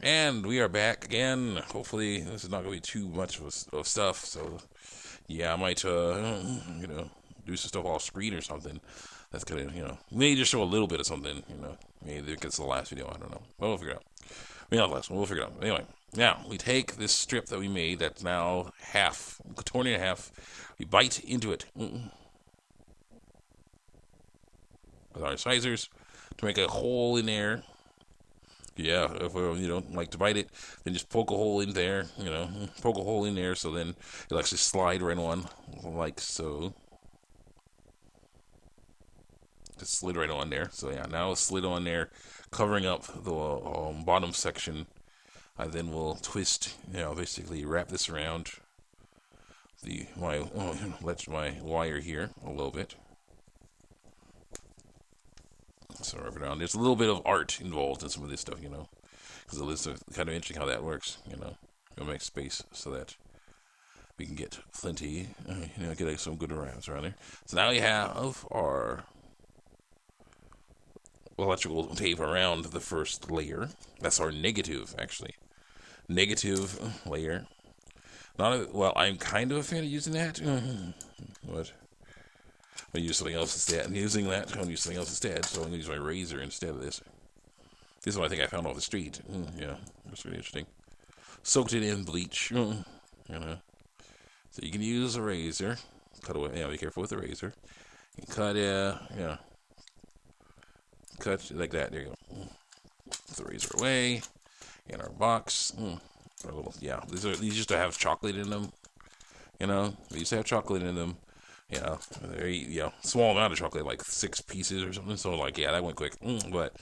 And we are back again. Hopefully, this is not going to be too much of stuff. So, yeah, I might, do some stuff off screen or something. That's going to, maybe just show a little bit of something, Maybe it gets the last video. I don't know. But we'll figure it out. Maybe not the last one. We'll figure it out. Anyway, now, we take this strip that we made that's now torn in half. We bite into it with our incisors to make a hole in there. Yeah, if we like to bite it, then just poke a hole in there, poke a hole in there, so then it'll actually slide right on, like so. Just slid right on there. So yeah, now it's slid on there, covering up the bottom section. I then will twist, basically wrap this around my wire here a little bit. So wrap it around. There's a little bit of art involved in some of this stuff, because it is kind of interesting how that works, You'll make space so that we can get plenty, get some good wraps around there. So now we have our electrical tape around the first layer. That's our negative, actually. Negative layer. I'm kind of a fan of using that. What? I'm going to use something else instead. So I'm going to use my razor instead of this. This is what I think I found off the street. Yeah, that's really interesting. Soaked it in bleach. So you can use a razor. Cut away. Yeah, be careful with the razor. You cut, cut like that. There you go. Put the razor away. In our box. These used to have chocolate in them. They used to have chocolate in them. Small amount of chocolate, like 6 pieces or something. So, that went quick. But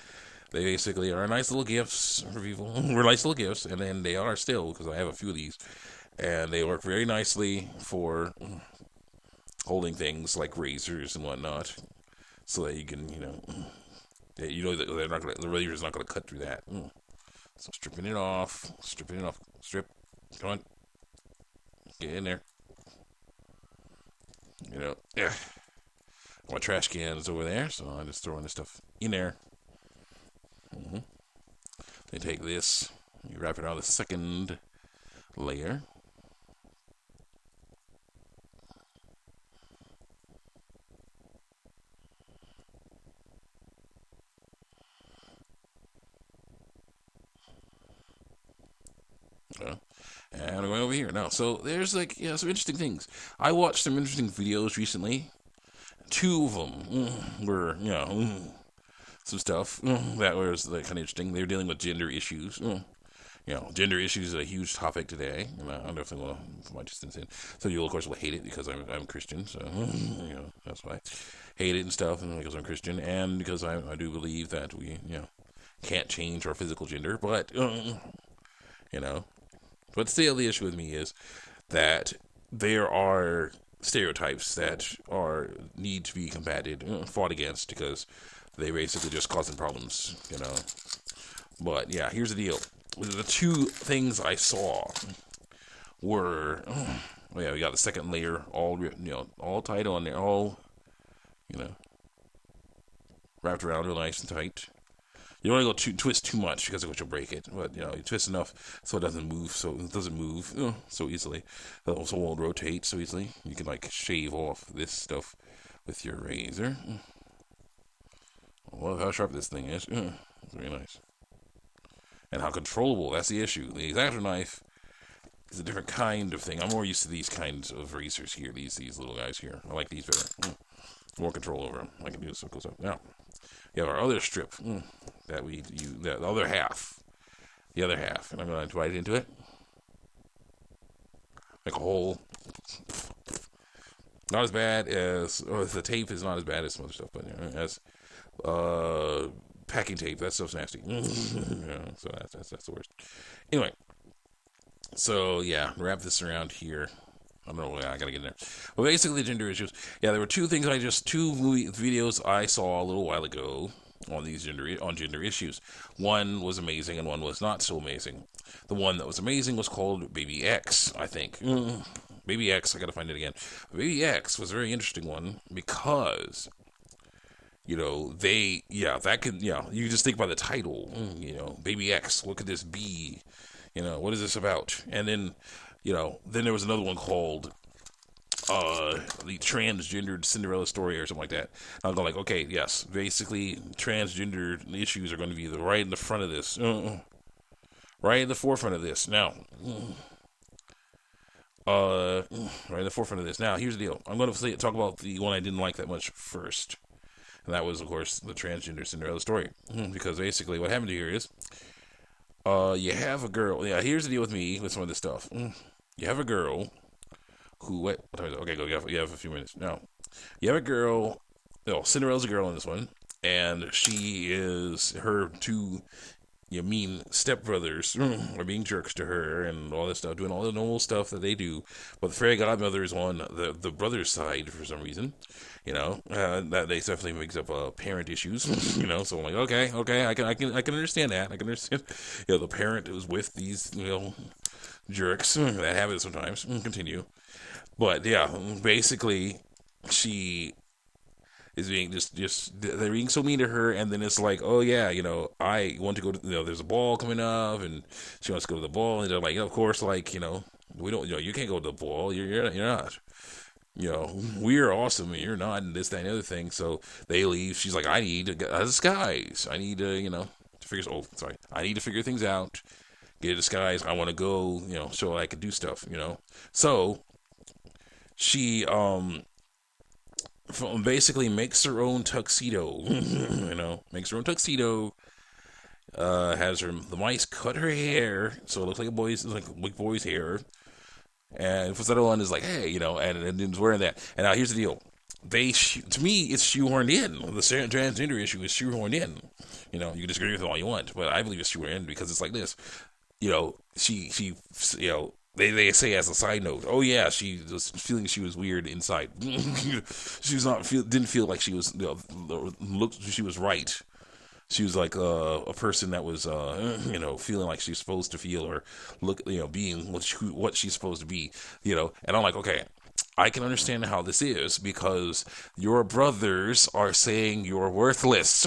they basically are nice little gifts for people. We're nice little gifts, and then they are still, because I have a few of these. And they work very nicely for holding things like razors and whatnot. So that you can, that the razor's not going to cut through that. So stripping it off. Strip. Come on. Get in there. Yeah. My trash can is over there, so I'm just throwing this stuff in there. Then take this, you wrap it around the second layer. And I'm going over here now. So there's some interesting things. I watched some interesting videos recently. 2 of them were, some stuff that was kind of interesting. They were dealing with gender issues. Gender issues is a huge topic today, and I definitely want to put my distance in. So you, of course, will hate it because I'm Christian, so that's why I hate it and stuff, and because I'm Christian, and because I do believe that we can't change our physical gender, but but still the issue with me is that there are stereotypes that need to be combated, fought against, because they basically just causing problems, But yeah, here's the deal. The 2 things I saw were, we got the second layer all tight on there, all, wrapped around real nice and tight. You don't want to go twist too much because you'll break it, but you twist enough so it doesn't move so easily. It also won't rotate so easily. You can shave off this stuff with your razor. I love how sharp this thing is. It's very nice. And how controllable, that's the issue. The X-Acto knife is a different kind of thing. I'm more used to these kinds of razors here, these little guys here. I like these better. More control over them. I can do this so close up. Now, we have our other strip that we use, the other half. And I'm going to bite into it. Make a hole. Not as bad as, the tape is not as bad as some other stuff, but as packing tape, that stuff's nasty. So that's the worst. Anyway, so wrap this around here. I don't know. I gotta get in there. But basically, gender issues. Yeah, there were 2 things two movie videos I saw a little while ago on gender issues. One was amazing, and one was not so amazing. The one that was amazing was called Baby X, I think. Baby X. I gotta find it again. Baby X was a very interesting one because that could, you just think about the title, Baby X, what could this be? What is this about? And then, then there was another one called the transgendered Cinderella story or something like that. I'm going like, okay, yes, basically transgender issues are going to be right in the front of this, right in the forefront of this. Now, right in the forefront of this. Now, here's the deal. I'm going to talk about the one I didn't like that much first. And that was, of course, the transgender Cinderella story. Because basically what happened here is, you have a girl. Yeah, here's the deal with me with some of this stuff. You have a girl who, what time is it? Okay, go. You have a few minutes. Now, you have a girl. Cinderella's a girl in this one. And her two mean stepbrothers are being jerks to her and all this stuff, doing all the normal stuff that they do. But the fairy godmother is on the brother's side for some reason. That they definitely makes up parent issues. So I'm like, okay, I can understand that. I can understand. The parent is with these jerks that have it sometimes. Continue, but yeah, basically she is being just they're being so mean to her, and then it's like, oh yeah, I want to go to, there's a ball coming up, and she wants to go to the ball, and they're like, of course, like, we don't, you can't go to the ball, you're not, we're awesome, and you're not, and this, that, and the other thing. So they leave. She's like, I need a disguise. I need to, I need to figure things out, get a disguise. I want to go, so I can do stuff, So she, basically makes her own tuxedo, makes her own tuxedo, has the mice cut her hair so it looks like a boy's hair, and for the other one is like, hey, and it's wearing that. And now here's the deal. To me, it's shoehorned in. The transgender issue is shoehorned in. You can disagree with it all you want, but I believe it's shoehorned in because it's like this. She They say as a side note, oh yeah, she was feeling she was weird inside. She was didn't feel like she was she was right. She was like a person that was feeling like she's supposed to feel, or being what she's supposed to be, And I'm like, okay, I can understand how this is because your brothers are saying you're worthless.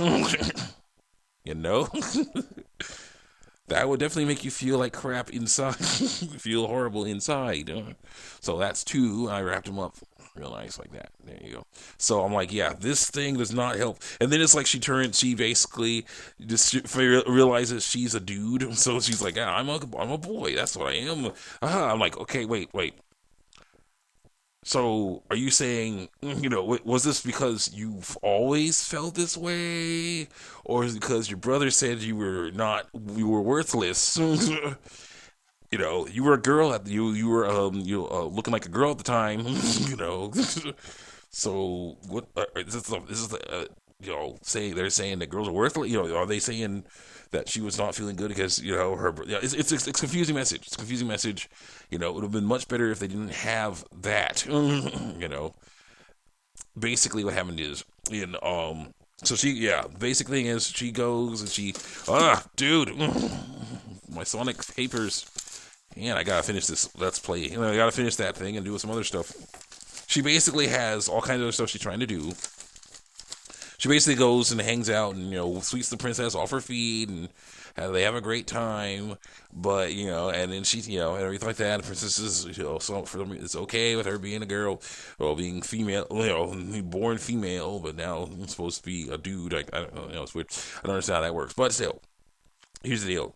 That would definitely make you feel like crap inside. Feel horrible inside. So that's two. I wrapped them up real nice like that. There you go. So I'm like, yeah, this thing does not help. And then it's like she basically just realizes she's a dude. So she's like, yeah, I'm a boy. That's what I am. I'm like, okay, wait. So, are you saying, was this because you've always felt this way? Or is it because your brother said you were worthless? You were a girl you were, looking like a girl at the time, So, what, they're saying that girls are worthless? Are they saying that she was not feeling good because, it's a confusing message. It's a confusing message. It would have been much better if they didn't have that. Basically what happened is basic thing is she goes and dude, my Sonic papers. Man, I gotta finish this Let's Play. I gotta finish that thing and do some other stuff. She basically has all kinds of other stuff she's trying to do. She basically goes and hangs out and, sweeps the princess off her feet, and they have a great time. But, and then she, and everything like that. The princess is, so for them, it's okay with her being a girl, or being female, born female, but now it's supposed to be a dude. I don't know, it's weird. I don't understand how that works. But still, here's the deal.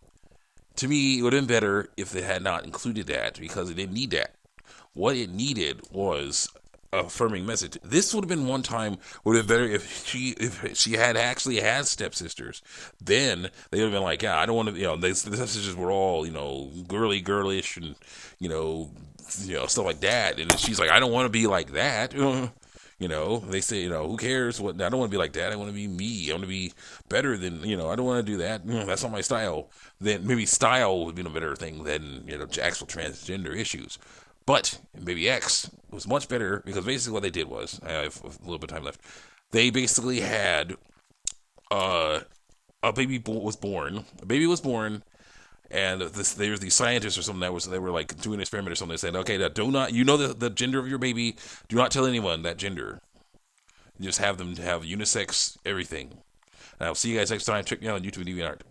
To me, it would have been better if they had not included that, because it didn't need that. What it needed was affirming message. This would have been one time would have been better if she had actually had stepsisters. Then they would have been like, yeah, I don't want to. The stepsisters were all girlish, and stuff like that. And she's like, I don't want to be like that. They say, who cares? I don't want to be like that. I want to be me. I want to be better than, I don't want to do that. That's not my style. Then maybe style would be a better thing than, actual transgender issues. But in Baby X, it was much better because basically what they did was, I have a little bit of time left, they basically had a baby was born. A baby was born, and there was these scientists or something they were like doing an experiment or something. They said, okay, do not, the gender of your baby, do not tell anyone that gender. Just have them have unisex everything. And I'll see you guys next time. Check me out on YouTube DeviantArt.